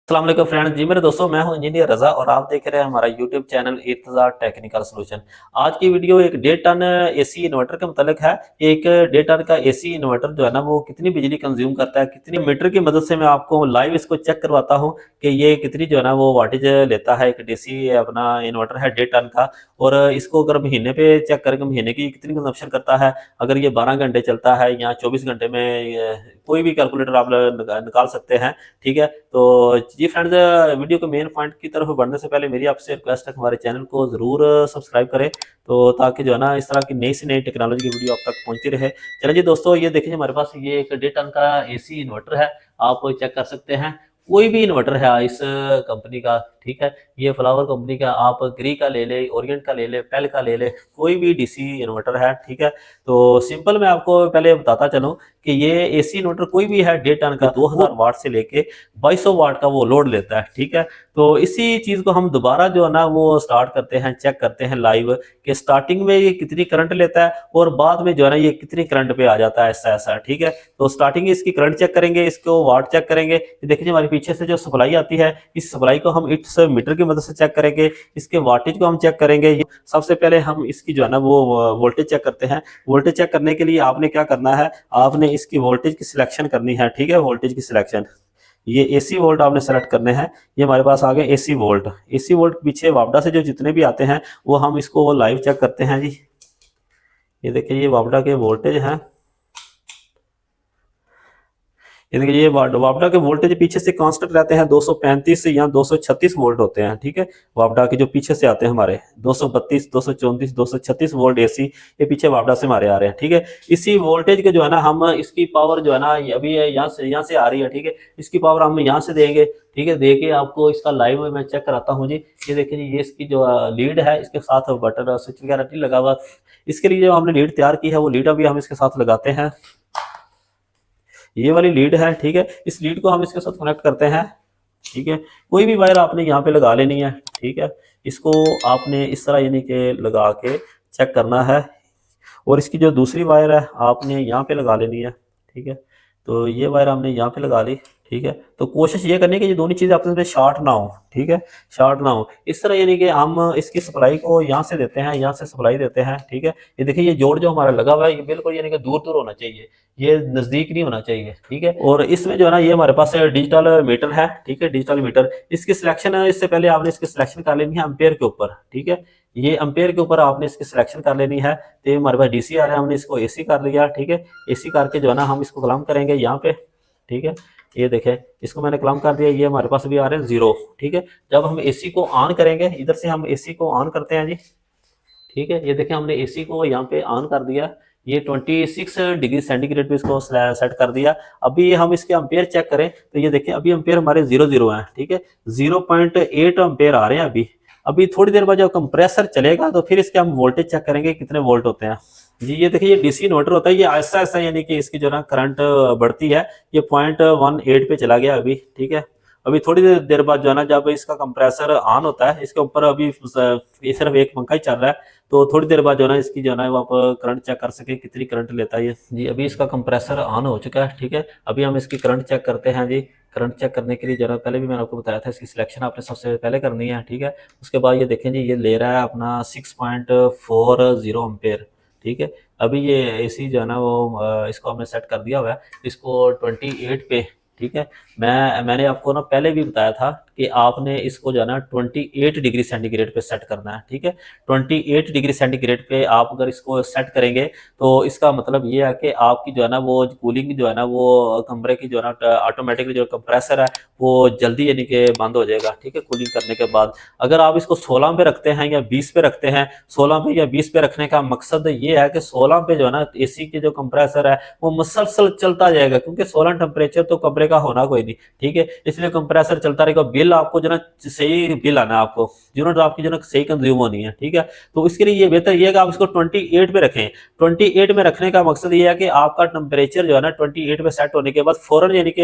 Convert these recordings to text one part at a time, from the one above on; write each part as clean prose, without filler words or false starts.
अस्सलाम वालेकुम फ्रेंड जी। मेरे दोस्तों, मैं हूं इंजीनियर रजा और आप देख रहे हैं हमारा YouTube channel Irtaza technical solution. आज की वीडियो एक 1.5 टन एसी इन्वर्टर के मतलब है। एक 1.5 टन का एसी इन्वर्टर जो है ना, वो कितनी बिजली कंज्यूम करता है, कितनी मीटर की मदद से मैं आपको लाइव इसको चेक करवाता हूं कि ये कितनी जो है ना वो वाटेज लेता है। एक डीसी अपना इन्वर्टर है 1.5 टन का, और इसको अगर महीने पे चेक करेंगे महीने की कितनी कंजप्शन करता है। अगर ये 12 घंटे चलता है या 24 घंटे में, कोई भी कैलकुलेटर आप निकाल सकते हैं। ठीक है, तो जी फ्रेंड्स, वीडियो के मेन पॉइंट की तरफ बढ़ने से पहले मेरी आपसे रिक्वेस्ट है कि हमारे चैनल को ज़रूर सब्सक्राइब करें, तो ताकि जो है ना इस तरह की नई से नई टेक्नोलॉजी की वीडियो आप तक पहुंचती रहे। चलिए जी दोस्तों, ये देखिए हमारे पास ये एक 1.5 टन का एसी इन्वर्टर है। आप चेक कर सकते हैं, कोई भी इन्वर्टर है इस कंपनी का। ठीक है, ये फ्लावर कंपनी का, आप ग्री का ले ले, ओरिएंट का ले ले, पेल का ले ले, कोई भी डीसी इन्वर्टर है। ठीक है, तो सिंपल मैं आपको पहले बताता चलूं कि ये एसी इन्वर्टर कोई भी है 1.5 टन का, 2000 वाट से लेके 2200 वाट का वो लोड लेता है। ठीक है, तो इसी चीज को हम दोबारा जो है ना वो स्टार्ट करते हैं, चेक करते हैं लाइव कि स्टार्टिंग में ये कितनी करंट लेता है और बाद में जो है ना ये कितनी करंट पे आ जाता है, ऐसा ऐसा। ठीक है, तो स्टार्टिंग इसकी करंट चेक करेंगे, इसको वाट चेक करेंगे। देखिए हमारे पीछे से जो सप्लाई आती है, इस सप्लाई को हम इट्स मीटर की मदद से चेक करेंगे। इसके वाटेज को हम चेक करेंगे। सबसे पहले हम इसकी जो है ना वो वोल्टेज चेक करते हैं। वोल्टेज चेक करने के लिए आपने क्या करना है, आपने इसकी वोल्टेज की सिलेक्शन करनी है। ठीक है, वोल्टेज की सिलेक्शन, ये एसी वोल्ट आपने सेलेक्ट करने हैं। ये हमारे पास आ गए एसी वोल्ट। एसी वोल्ट पीछे वापडा से जो जितने भी आते हैं वो हम इसको लाइव चेक करते हैं जी। ये देखिए, ये वापडा के वोल्टेज हैं। ये देखिए, ये वापडा के वोल्टेज पीछे से कांस्टेंट रहते हैं, 235 या 236 वोल्ट होते हैं। ठीक है, वापडा के जो पीछे से आते हैं हमारे 232, 234, 236 वोल्ट एसी, ये पीछे वापडा से हमारे आ रहे हैं। ठीक है, इसी वोल्टेज के जो है ना हम इसकी पावर जो है ना अभी यहाँ से आ रही है। ठीक है, इसकी पावर हम यहाँ से देंगे। ठीक है, दे के आपको इसका लाइव मैं चेक कराता हूँ जी। ये देखिए जी, ये इसकी जो लीड है, इसके साथ बटन स्विच वगैरह नहीं लगा हुआ। इसके लिए जो हमने लीड तैयार की है वो लीड अभी हम इसके साथ लगाते हैं। ये वाली लीड है। ठीक है, इस लीड को हम इसके साथ कनेक्ट करते हैं। ठीक है, कोई भी वायर आपने यहाँ पे लगा लेनी है। ठीक है, इसको आपने इस तरह यानी कि लगा के चेक करना है, और इसकी जो दूसरी वायर है आपने यहाँ पे लगा लेनी है। ठीक है, तो ये वायर हमने यहाँ पे लगा ली। ठीक है, तो कोशिश ये करनी है कि ये दोनों चीज़ें आपस में शॉर्ट ना हो। ठीक है, शॉर्ट ना हो। इस तरह यानी कि हम इसकी सप्लाई को यहाँ से देते हैं, यहाँ से सप्लाई देते हैं। ठीक है, ये देखिए, ये जोड़ जो हमारा लगा हुआ है ये बिल्कुल यानी कि दूर दूर होना चाहिए, ये नज़दीक नहीं होना चाहिए। ठीक है, और इसमें जो है ना ये हमारे पास डिजिटल मीटर है। ठीक है, डिजिटल मीटर, इसकी सिलेक्शन है, इससे पहले आपने इसकी सिलेक्शन कर लेनी है एम्पेयर के ऊपर। ठीक है, ये एम्पेयर के ऊपर आपने इसकी सिलेक्शन कर लेनी है। तो हमारे पास डीसी आ रहा है, हमने इसको एसी कर लिया। ठीक है, एसी करके जो है ना हम इसको कलम करेंगे यहाँ पे। ठीक है, ये देखें, इसको मैंने कलम कर दिया, ये हमारे पास भी आ रहे हैं 0। ठीक है, जब हम एसी को ऑन करेंगे, इधर से हम एसी को ऑन करते हैं जी। ठीक है, ये देखें, हमने एसी को यहाँ पे ऑन कर दिया। ये 26 डिग्री सेंटीग्रेड पे इसको सेट कर दिया। अभी हम इसके एम्पेयर चेक करें तो ये देखें, अभी एम्पेयर हमारे 0 हैं। ठीक है, 0.8 एम्पेयर आ रहे हैं अभी। अभी थोड़ी देर बाद जब कंप्रेसर चलेगा तो फिर इसके हम वोल्टेज चेक करेंगे कितने वोल्ट होते हैं जी। ये देखिए, ये डीसी इन्वर्टर होता है, ये ऐसा ऐसा यानी कि इसकी जो ना करंट बढ़ती है। ये 0.18 पे चला गया अभी। ठीक है, अभी थोड़ी देर बाद जो है ना जब इसका कंप्रेसर ऑन होता है, इसके ऊपर अभी ये सिर्फ एक पंखा ही चल रहा है, तो थोड़ी देर बाद जो है ना इसकी जो है ना वो आप करंट चेक कर सके कितनी करंट लेता है ये जी। अभी इसका कंप्रेसर ऑन हो चुका है। ठीक है, अभी हम इसकी करंट चेक करते हैं जी। करंट चेक करने के लिए जो है पहले भी मैंने आपको बताया था, इसकी सिलेक्शन आपने सबसे पहले करनी है। ठीक है, उसके बाद ये देखें जी, ये ले रहा है अपना 6.40 एम्पेयर। ठीक है, अभी ये एसी जो है ना वो इसको हमने सेट कर दिया हुआ है, इसको 28 पे। ठीक है, मैंने आपको ना पहले भी बताया था कि आपने इसको जो है ना 28 डिग्री सेंटीग्रेड पे सेट करना है। ठीक है, 28 डिग्री सेंटीग्रेड पे आप अगर इसको सेट करेंगे तो इसका मतलब ये है कि आपकी जो है ना वो कूलिंग जो है ना वो कमरे की जो है ना ऑटोमेटिकली जो कंप्रेसर है वो जल्दी यानी कि बंद हो जाएगा। ठीक है, कूलिंग करने के बाद अगर आप इसको 16 पे रखते हैं या 20 पे रखते हैं, 16 पे या 20 पे रखने का मकसद ये है कि 16 पे जो है ना एसी के जो कंप्रेसर है वो मुसलसल चलता जाएगा, क्योंकि 16 टेम्परेचर तो कमरे का होना कोई नहीं। ठीक है, इसलिए कंप्रेसर चलता रहेगा, बिल आपको जो ना सही बिल आना है, आपको यूनिट आपकी जो ना सही कंज्यूम होनी है। ठीक है, तो इसके लिए ये बेहतर ये है कि आप इसको 28 पे रखें। 28 में रखने का मकसद ये है कि आपका टेम्परेचर जो है ना 28 पे सेट होने के बाद फौरन यानी कि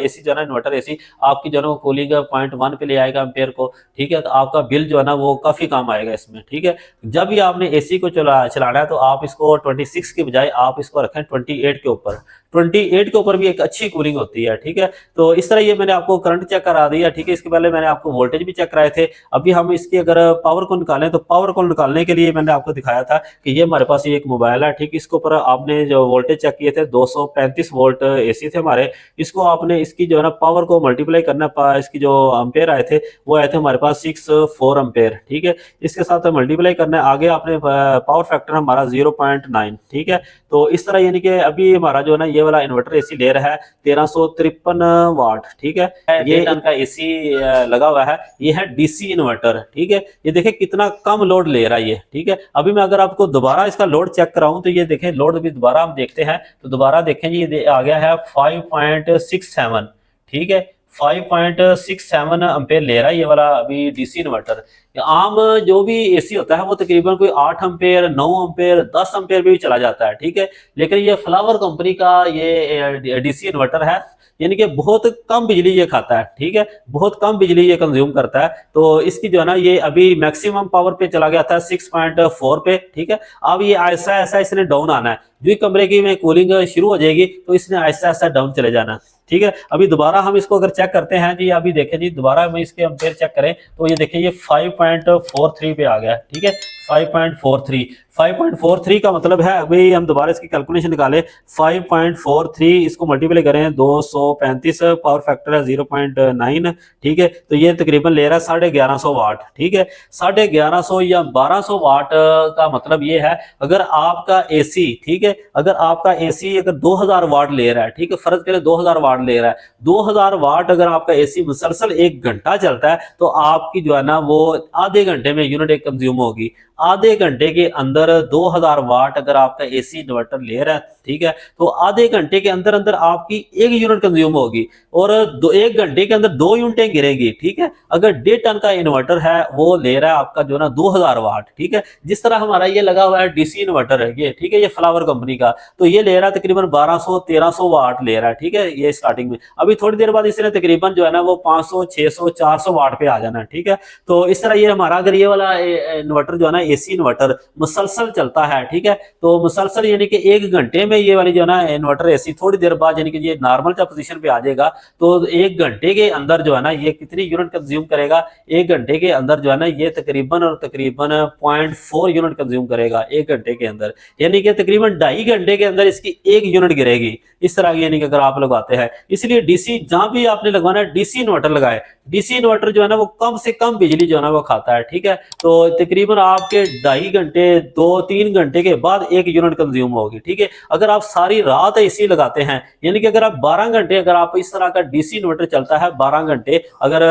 एसी जो है ना इन्वर्टर एसी आपकी जो है ना कूलिंग 0.1 पे ले आएगा एम्पेयर को। ठीक है, तो आपका बिल जो है ना वो काफी कम आएगा इसमें। ठीक है, जब भी आपने एसी को चलाना है तो आप इसको 26 के बजाय आप इसको रखें 28 के ऊपर। 28 के ऊपर भी एक अच्छी कूलिंग होती है, ठीक है। तो इस तरह ये मैंने आपको करंट चेक करा दिया, ठीक है। इसके पहले मैंने आपको वोल्टेज भी चेक कराए थे। अभी हम इसकी अगर पावर को निकालें तो पावर को निकालने के लिए मैंने आपको दिखाया था कि ये हमारे पास ये एक मोबाइल है, ठीक। इसके ऊपर आपने जो वोल्टेज चेक किए थे 235 वोल्ट एसी थे हमारे। इसको आपने इसकी जो है ना पावर को मल्टीप्लाई करना, इसकी जो एम्पेयर आए थे वो आए थे हमारे पास 64 एम्पेयर, ठीक है। इसके साथ मल्टीप्लाई करना है, आगे आपने पावर फैक्टर हमारा 0.9, ठीक है। तो इस तरह यानी कि अभी हमारा जो है ना ये वाला इन्वर्टर एसी ले रहा है 1353 वाट, ठीक है। ये इनका एसी लगा हुआ है, ये है डीसी इन्वर्टर, ठीक है। ये देखें कितना कम लोड ले रहा है ये, ठीक है। अभी मैं अगर आपको दोबारा इसका लोड चेक कराऊं तो ये देखें लोड भी दोबारा हम देखते हैं तो दोबारा देखें ये आ गया है 5.67, ठीक है। 5.67 एम्पेयर ले रहा है ये वाला अभी डीसी इन्वर्टर। आम जो भी एसी होता है वो तकरीबन कोई 8 एम्पेयर, 9 एम्पेयर, 10 एम्पेयर भी चला जाता है, ठीक है। लेकिन ये फ्लावर कंपनी का ये डीसी इन्वर्टर है, यानी कि बहुत कम बिजली ये खाता है, ठीक है। बहुत कम बिजली ये कंज्यूम करता है। तो इसकी जो है ना ये अभी मैक्सिमम पावर पे चला गया था 6.4 पे, ठीक है। अब ये ऐसा ऐसा इसने डाउन आना है, जो कमरे की में कूलिंग शुरू हो जाएगी तो इसने ऐसा ऐसा डाउन चले जाना, ठीक है। अभी दोबारा हम इसको अगर चेक करते हैं जी, अभी देखें जी दोबारा हम इसके एम्पेयर चेक करें तो ये देखिए ये 5.43 पे आ गया, ठीक है। 5.43 का मतलब है, अभी हम दोबारा इसकी कैलकुलेशन निकालें 5.43 इसको मल्टीप्लाई करें 235, पावर फैक्टर है 0.9, ठीक है। तो ये तकरीबन ले रहा है 1150 वाट, ठीक है। 1150 या 1200 वाट का मतलब ये है अगर आपका एसी, ठीक है, अगर आपका एसी अगर 2000 वाट ले रहा है, ठीक है, फर्ज करें 2000 वाट ले रहा है, 2000 वाट अगर आपका एसी मुसलसल 1 घंटा चलता है तो आपकी जो है ना वो आधे घंटे में यूनिट एक कंज्यूम होगी। आधे घंटे के अंदर 2000 वाट अगर आपका एसी इन्वर्टर ले रहा है, ठीक है, तो आधे घंटे के अंदर अंदर आपकी 1 यूनिट कंज्यूम होगी और 1 घंटे के अंदर 2 यूनिटें गिरेगी, ठीक है। अगर 1.5 टन का इन्वर्टर है वो ले रहा है आपका जो ना 2000 वाट, ठीक है। जिस तरह हमारा ये लगा हुआ है डीसी इन्वर्टर है ये, ठीक है, ये फ्लावर कंपनी का, तो ये ले रहा है तकरीबन 1200-1300 वाट ले रहा है, ठीक है, ये स्टार्टिंग में। अभी थोड़ी देर बाद इसने तकरीबन जो है ना वो 500, 600, 400 वाट पे आ जाना, ठीक है। तो इस तरह ये हमारा अगर ये वाला इन्वर्टर जो है ना एसी इन्वर्टर मुसलसल चलता है, ठीक है, तो मुसलसल यानी कि 1 घंटे में ये वाली जो है ना इन्वर्टर एसी थोड़ी देर बाद यानी कि ये नॉर्मल जब पोजीशन पे आ जाएगा तो 1 घंटे के अंदर जो है ना ये कितनी यूनिट कंज्यूम करेगा, 1 घंटे के अंदर जो है ना ये तकरीबन 0.4 यूनिट कंज्यूम करेगा 1 घंटे के अंदर, यानी कि तकरीबन 2.5 घंटे के अंदर इसकी 1 यूनिट गिरेगी। इस तरह यानी कि अगर आप लगाते हैं, इसलिए डीसी जहां भी आपने लगवाना है डीसी इन्वर्टर लगाए। डीसी इन्वर्टर जो है ना वो कम से कम बिजली जो है ना वो खाता है, ठीक है। तो तकरीबन आपके 2.5 घंटे 2-3 घंटे के बाद 1 यूनिट कंज्यूम होगी, ठीक है। अगर आप सारी रात एसी लगाते हैं, यानी कि अगर आप 12 घंटे अगर आप इस तरह का डीसी इन्वर्टर चलता है 12 घंटे, अगर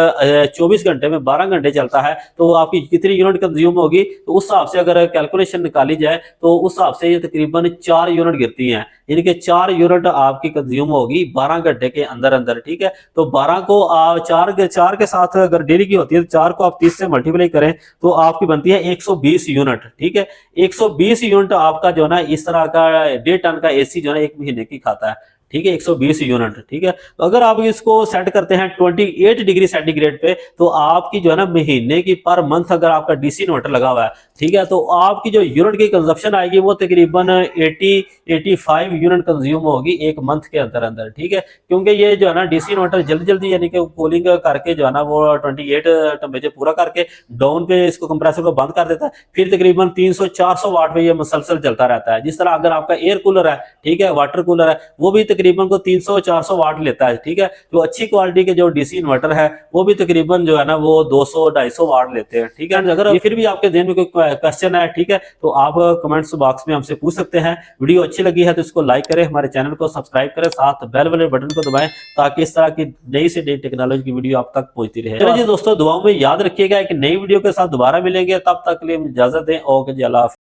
24 घंटे में 12 घंटे चलता है तो आपकी कितनी यूनिट कंज्यूम होगी, तो उस हिसाब से अगर कैलकुलेशन निकाली जाए तो उस हिसाब से ये तकरीबन 4 यूनिट गिरती हैं, यानी कि 4 यूनिट आपकी कंज्यूम होगी 12 घंटे के अंदर अंदर, ठीक है। तो 12 को 4 के साथ अगर डेली की होती है तो 4 को आप 30 से मल्टीप्लाई करें तो आपकी बनती है 120 यूनिट, ठीक है। 120 यूनिट आपका जो है ना इस तरह का 1.5 टन का एसी जो है 1 महीने की खाता है, ठीक है, 120 यूनिट, ठीक है। तो अगर आप इसको सेट करते हैं 28 डिग्री सेंटीग्रेड पे तो आपकी जो है ना महीने की पर मंथ अगर आपका डीसी इन्वर्टर लगा हुआ है, ठीक है, तो आपकी जो यूनिट की कंजप्शन आएगी वो तकरीबन 80-85 यूनिट कंज्यूम होगी 1 मंथ के अंदर अंदर, ठीक है। क्योंकि ये जो है ना डीसी इन्वर्टर जल्दी जल्दी यानी कि कूलिंग करके जो है ना वो 28 टेम्परेचर पूरा करके डाउन पे इसको कंप्रेसर को बंद कर देता है, फिर तकरीबन 300-400 वाट पे ये मुसलसल चलता रहता है। जिस तरह अगर आपका एयर कूलर है, ठीक है, वाटर कूलर है, वो भी तकरीबन को 300-400 वाट लेता है, ठीक है। तो अच्छी क्वालिटी के जो डीसी इन्वर्टर है वो भी तकरीबन जो है ना वो 200-250 वाट लेते हैं, ठीक है। अगर ये फिर भी आपके ध्यान में कोई क्वेश्चन है, ठीक है, तो आप कमेंट्स बॉक्स में हमसे पूछ सकते हैं। वीडियो अच्छी लगी है तो इसको लाइक करें, हमारे चैनल को सब्सक्राइब करें, साथ बेल वाले बटन को दबाएं ताकि इस तरह की नई से नई टेक्नोलॉजी की वीडियो आप तक पहुंचती रहे। चलिए जी दोस्तों, दुआओं में याद रखिएगा, एक नई वीडियो के साथ दोबारा मिलेंगे, तब तक के लिए इजाजत दें। ओके जी, अल्लाह हाफिज़।